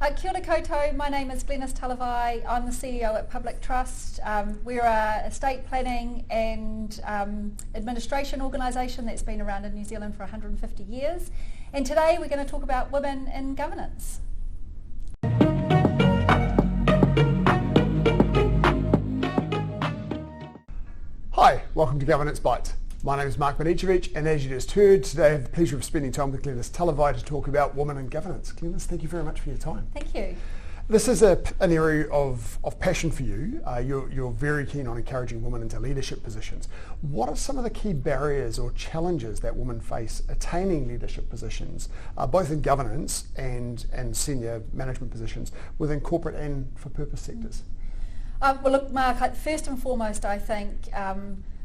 Kia ora koutou, my name is Glenys Talivai. I'm the CEO at Public Trust. We're a estate planning and administration organisation that's been around in New Zealand for 150 years. And today we're going to talk about women in governance. Hi, welcome to Governance Bite. My name is Banicevich, and as you just heard, today I have the pleasure of spending time with Glenys Talivai to talk about women in governance. Glenys, thank you very much for your time. Thank you. This is an area of passion for you. You're very keen on encouraging women into leadership positions. What are some of the key barriers or challenges that women face attaining leadership positions, both in governance and senior management positions within corporate and for-purpose sectors? Well, look, Mark, first and foremost, I think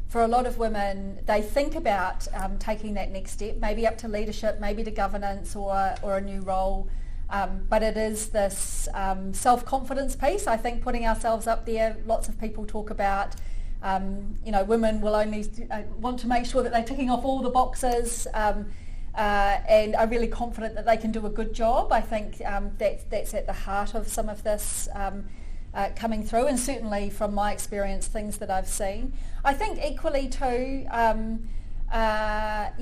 for a lot of women, they think about taking that next step, maybe up to leadership, maybe to governance or a new role. But it is this self-confidence piece. I think putting ourselves up there, lots of people talk about, women will only want to make sure that they're ticking off all the boxes and are really confident that they can do a good job. I think that's at the heart of some of this coming through, and certainly from my experience, things that I've seen. I think equally too, as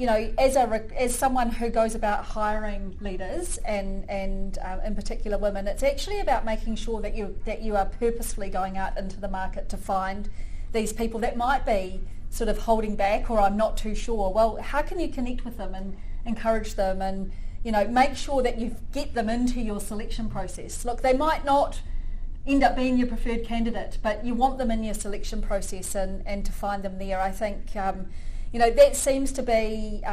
someone who goes about hiring leaders and in particular women, it's actually about making sure that you are purposefully going out into the market to find these people that might be sort of holding back, or I'm not too sure. Well, how can you connect with them and encourage them and make sure that you get them into your selection process? Look, they might not end up being your preferred candidate, but you want them in your selection process and to find them there. I think that seems to be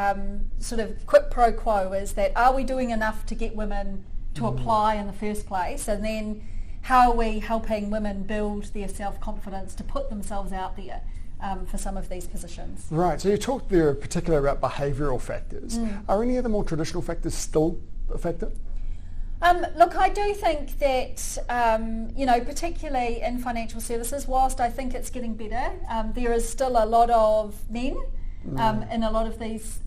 sort of quid pro quo, is that are we doing enough to get women to apply in the first place, and then how are we helping women build their self-confidence to put themselves out there for some of these positions. Right, so you talked there particularly about behavioural factors. Are any of the more traditional factors still a factor? Look, I do think that, particularly in financial services, whilst I think it's getting better, there is still a lot of men in a lot of these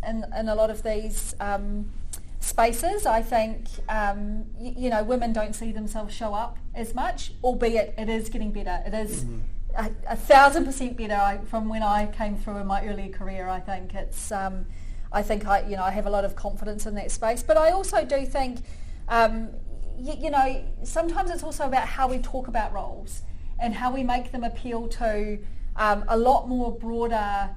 spaces. I think, women don't see themselves show up as much, albeit it is getting better. It is 1,000% better from when I came through in my earlier career. I think it's, I have a lot of confidence in that space, but I also do think, sometimes it's also about how we talk about roles and how we make them appeal to a lot more broader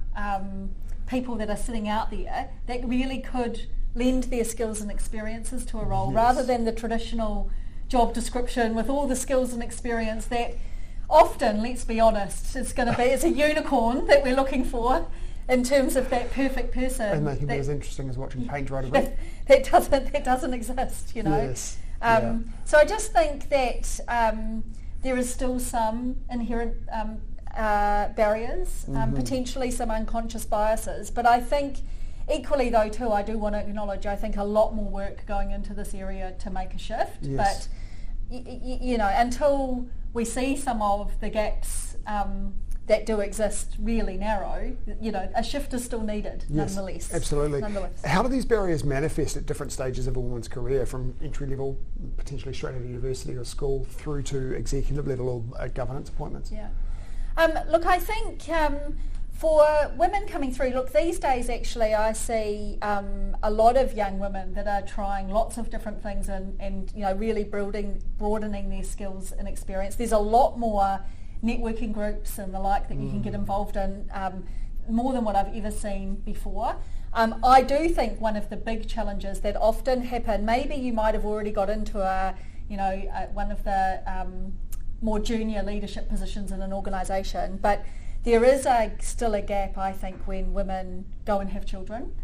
people that are sitting out there that really could lend their skills and experiences to a role, rather than the traditional job description with all the skills and experience that often, let's be honest, it's a unicorn that we're looking for in terms of that perfect person. And making it as interesting as watching paint dry to brick. That doesn't exist, Yes. So I just think that there is still some inherent barriers, potentially some unconscious biases, but I think equally though too, I do want to acknowledge, I think a lot more work going into this area to make a shift, but until we see some of the gaps that do exist really narrow, a shift is still needed, nonetheless. Absolutely. How do these barriers manifest at different stages of a woman's career, from entry level, potentially straight out of university or school, through to executive level or governance appointments? Look, I think for women coming through, these days actually I see a lot of young women that are trying lots of different things and really broadening their skills and experience. There's a lot more networking groups and the like that you can get involved in, more than what I've ever seen before. I do think one of the big challenges that often happen, maybe you might have already got into one of the more junior leadership positions in an organisation, but there is still a gap, I think, when women go and have children.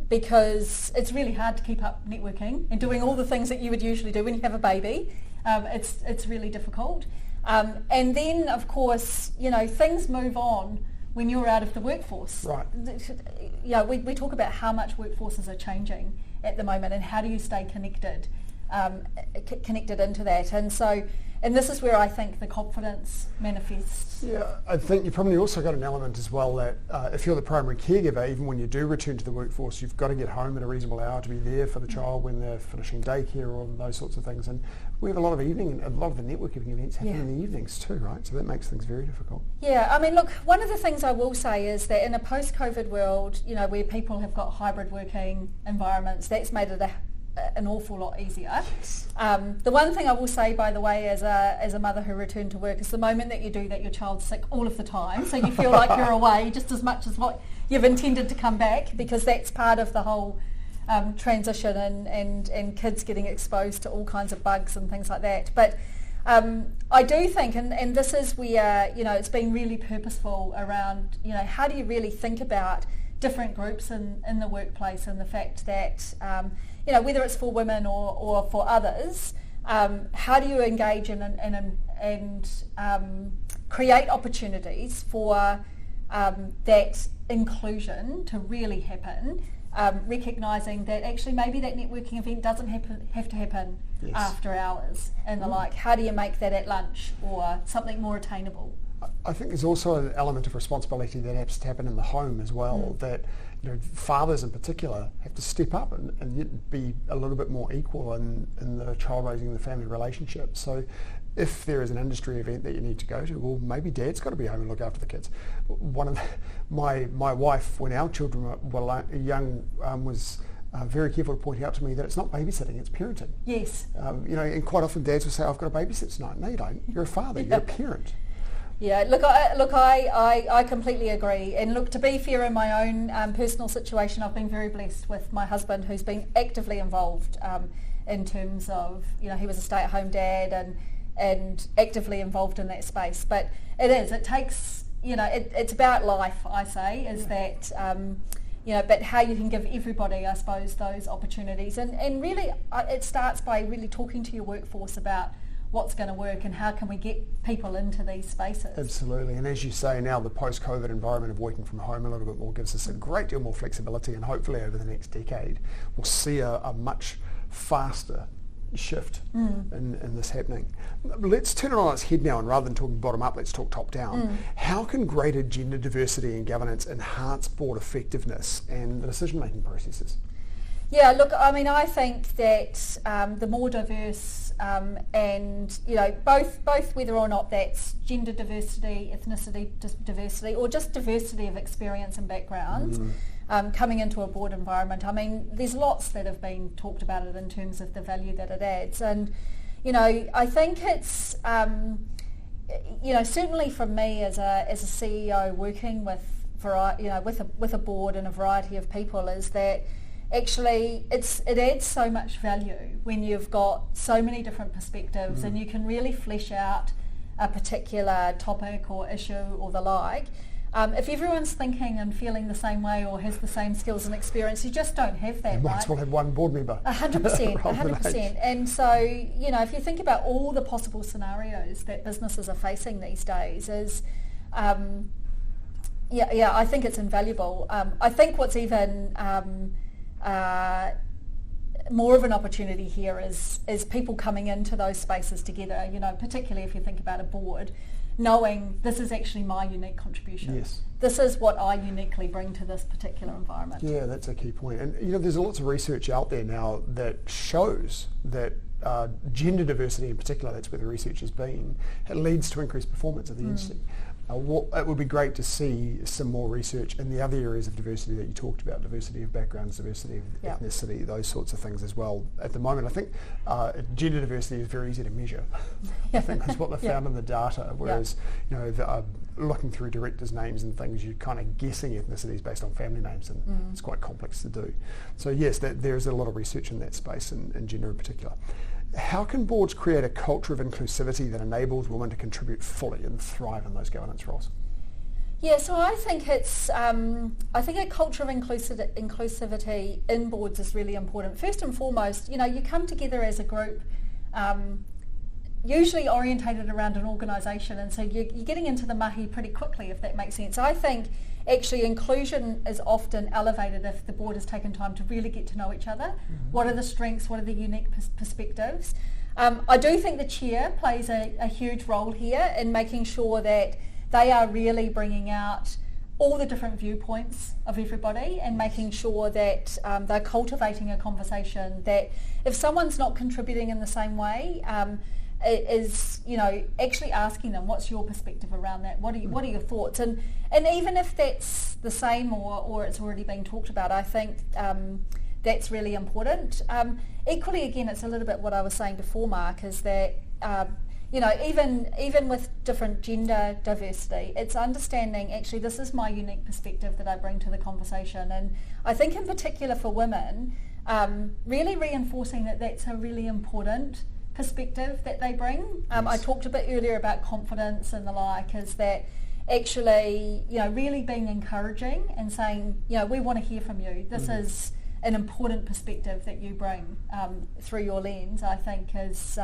Because it's really hard to keep up networking and doing all the things that you would usually do when you have a baby. It's really difficult. And then, of course, things move on when you're out of the workforce. Right. We talk about how much workforces are changing at the moment and how do you stay connected connected into that. And this is where I think the confidence manifests. Yeah, I think you probably also got an element as well that if you're the primary caregiver, even when you do return to the workforce, you've got to get home at a reasonable hour to be there for the child when they're finishing daycare or those sorts of things. And we have a lot of the networking events happen in the evenings too, right? So that makes things very difficult. Yeah, I mean, look, one of the things I will say is that in a post-COVID world, where people have got hybrid working environments, that's made it an awful lot easier. Yes. The one thing I will say, by the way, as a mother who returned to work, is the moment that you do that, your child's sick all of the time, so you feel like you're away just as much as what you've intended to come back, because that's part of the whole transition and kids getting exposed to all kinds of bugs and things like that. But I do think, and this is where, it's been really purposeful around, how do you really think about different groups in the workplace, and the fact that whether it's for women or for others, how do you engage and create opportunities for that inclusion to really happen, recognising that actually maybe that networking event doesn't have to happen after hours and the like. How do you make that at lunch or something more attainable? I think there's also an element of responsibility that has to happen in the home as well, that fathers in particular have to step up and be a little bit more equal in the child raising and the family relationship. So if there is an industry event that you need to go to, well, maybe dad's got to be home and look after the kids. My wife, when our children were young, was very careful to point out to me that it's not babysitting, it's parenting. Yes. And quite often dads will say, I've got to babysit tonight. No, you don't. You're a father. You're a parent. Yeah, I completely agree. And look, to be fair, in my own personal situation, I've been very blessed with my husband, who's been actively involved in terms of, he was a stay-at-home dad and actively involved in that space. But it takes, it's about life, I say, is that, but how you can give everybody, I suppose, those opportunities. And really, it starts by really talking to your workforce about what's going to work and how can we get people into these spaces. Absolutely, and as you say, now the post-COVID environment of working from home a little bit more gives us a great deal more flexibility, and hopefully over the next decade we'll see a much faster shift in this happening. Let's turn it on its head now, and rather than talking bottom up, let's talk top down. How can greater gender diversity in governance enhance board effectiveness and the decision-making processes? Yeah, look, I mean, I think that the more diverse and, both whether or not that's gender diversity, ethnicity diversity, or just diversity of experience and backgrounds coming into a board environment. I mean, there's lots that have been talked about it in terms of the value that it adds. And, I think it's, certainly for me as a CEO working with a board and a variety of people, is that actually it adds so much value when you've got so many different perspectives and you can really flesh out a particular topic or issue or the like. If everyone's thinking and feeling the same way or has the same skills and experience, you just don't have that, you might as well have one board member. 100%, 100%. And so, if you think about all the possible scenarios that businesses are facing these days, I think it's invaluable. I think what's even more of an opportunity here is people coming into those spaces together, particularly if you think about a board, knowing this is actually my unique contribution. Yes. This is what I uniquely bring to this particular environment. Yeah, that's a key point. And there's lots of research out there now that shows that gender diversity in particular, that's where the research has been, it leads to increased performance of the agency. It would be great to see some more research in the other areas of diversity that you talked about, diversity of backgrounds, diversity of ethnicity, those sorts of things as well. At the moment, I think gender diversity is very easy to measure. I think that's what they found in the data, whereas looking through directors' names and things, you're kind of guessing ethnicities based on family names, and it's quite complex to do. So yes, there's a lot of research in that space, and gender in particular. How can boards create a culture of inclusivity that enables women to contribute fully and thrive in those governance roles? Yeah, so I think it's, I think a culture of inclusivity in boards is really important. First and foremost, you come together as a group usually orientated around an organisation, and so you're getting into the mahi pretty quickly, if that makes sense. I think actually inclusion is often elevated if the board has taken time to really get to know each other. What are the strengths, what are the unique perspectives? I do think the chair plays a huge role here in making sure that they are really bringing out all the different viewpoints of everybody and making sure that they're cultivating a conversation that if someone's not contributing in the same way, is, you know, actually asking them, what's your perspective around that? What are your thoughts? And even if that's the same or it's already been talked about, I think that's really important. Equally, again, it's a little bit what I was saying before, Mark, is that you know, even with different gender diversity, it's understanding actually this is my unique perspective that I bring to the conversation. And I think in particular for women, really reinforcing that that's a really important perspective that they bring. I talked a bit earlier about confidence and the like, is that actually, you know, really being encouraging and saying, you know, we want to hear from you. This is an important perspective that you bring through your lens, I think is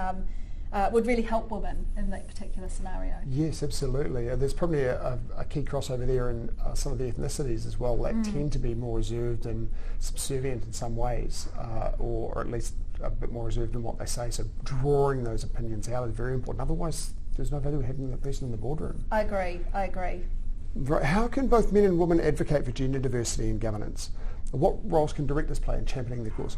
would really help women in that particular scenario. Yes, absolutely. There's probably a key crossover there in some of the ethnicities as well that tend to be more reserved and subservient in some ways, or at least a bit more reserved in what they say. So drawing those opinions out is very important. Otherwise, there's no value in having that person in the boardroom. I agree. Right. How can both men and women advocate for gender diversity in governance? What roles can directors play in championing the cause?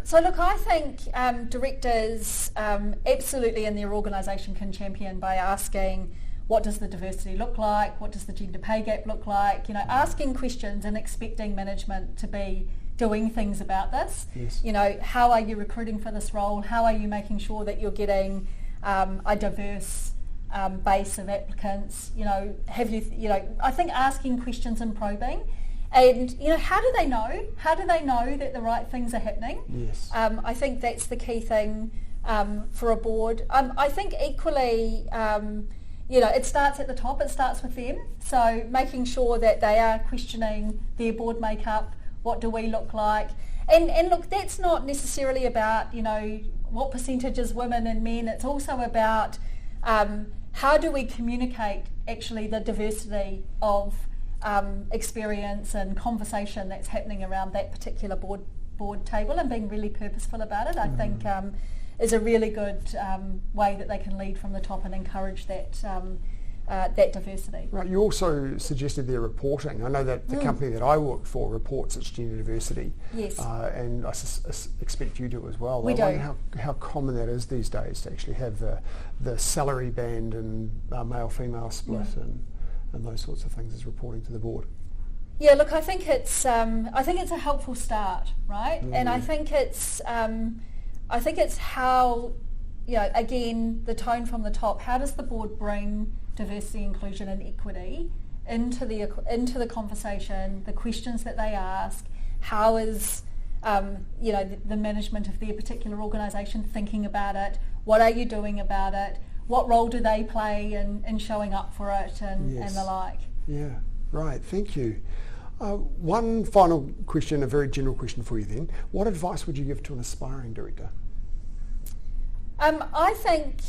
So look, I think directors absolutely in their organisation can champion by asking, what does the diversity look like? What does the gender pay gap look like? You know, asking questions and expecting management to be doing things about this. Yes. You know, how are you recruiting for this role? How are you making sure that you're getting a diverse base of applicants? You know, I think asking questions and probing. And, you know, how do they know? How do they know that the right things are happening? Yes. I think that's the key thing for a board. I think equally, you know, it starts at the top. It starts with them. So making sure that they are questioning their board makeup. What do we look like? And look, that's not necessarily about, you know, what percentage is women and men. It's also about how do we communicate actually the diversity of experience and conversation that's happening around that particular board table, and being really purposeful about it, I think is a really good way that they can lead from the top and encourage that that diversity. Right. You also suggested their reporting. I know that the company that I work for reports its gender diversity. Yes. And I expect you do as well. We I do. wonder how common that is these days to actually have the salary band and male-female split and those sorts of things as reporting to the board. Yeah, look, I think it's a helpful start, right? And I think it's how, you know, again, the tone from the top. How does the board bring diversity, inclusion, and equity into the conversation? The questions that they ask. How is you know, the management of their particular organisation thinking about it? What are you doing about it? What role do they play in showing up for it and the like? Yeah, right. Thank you. One final question, a very general question for you then. What advice would you give to an aspiring director? I think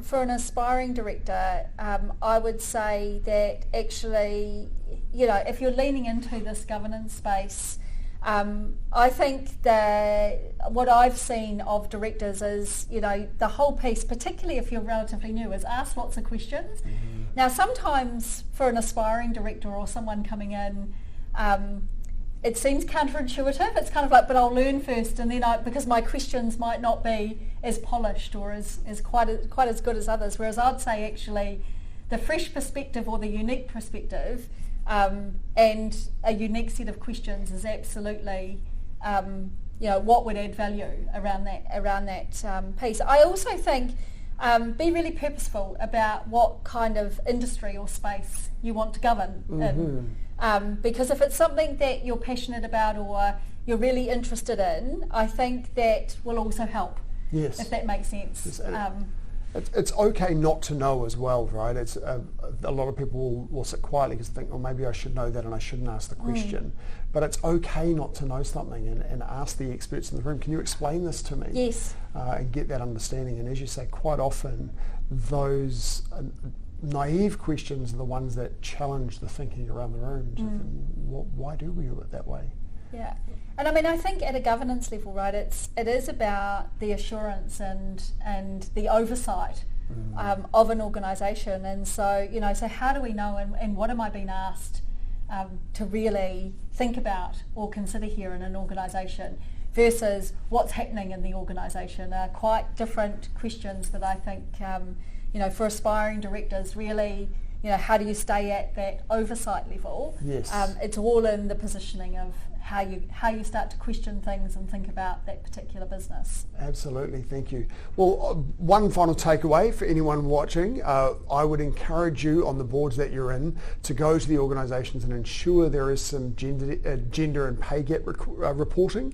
for an aspiring director, I would say that actually, you know, if you're leaning into this governance space, I think that what I've seen of directors is, you know, the whole piece, particularly if you're relatively new, is ask lots of questions. Now, sometimes for an aspiring director or someone coming in, it seems counterintuitive. It's kind of like, but I'll learn first, and then because my questions might not be as polished or as quite as good as others. Whereas I'd say actually, the fresh perspective or the unique perspective and a unique set of questions is absolutely, you know, what would add value around that piece. I also think be really purposeful about what kind of industry or space you want to govern in. Because if it's something that you're passionate about or you're really interested in, I think that will also help. Yes. If that makes sense. Yes. It's okay not to know as well, right? It's a lot of people will sit quietly because they think, oh, maybe I should know that and I shouldn't ask the question. But it's okay not to know something and ask the experts in the room, can you explain this to me? Yes. And get that understanding. And as you say, quite often those naive questions are the ones that challenge the thinking around the room. Why do we do it that way? Yeah, and I mean, I think at a governance level, right, it is about the assurance and the oversight of an organisation. And so, so how do we know and what am I being asked to really think about or consider here in an organisation versus what's happening in the organisation are quite different questions that I think, for aspiring directors really, how do you stay at that oversight level? Yes. It's all in the positioning of how you start to question things and think about that particular business. Absolutely, thank you. Well, one final takeaway for anyone watching, I would encourage you on the boards that you're in to go to the organisations and ensure there is some gender and pay gap reporting.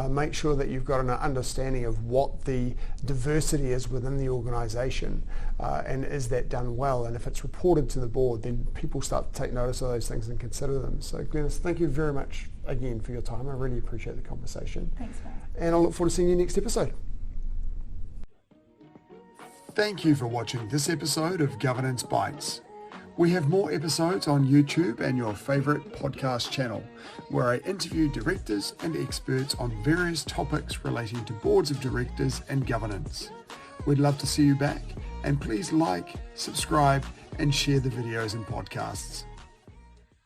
Make sure that you've got an understanding of what the diversity is within the organisation and is that done well. And if it's reported to the board, then people start to take notice of those things and consider them. So Glenys, thank you very much again for your time. I really appreciate the conversation. Thanks, Mark. And I look forward to seeing you next episode. Thank you for watching this episode of Governance Bites. We have more episodes on YouTube and your favourite podcast channel, where I interview directors and experts on various topics relating to boards of directors and governance. We'd love to see you back, and please like, subscribe, and share the videos and podcasts.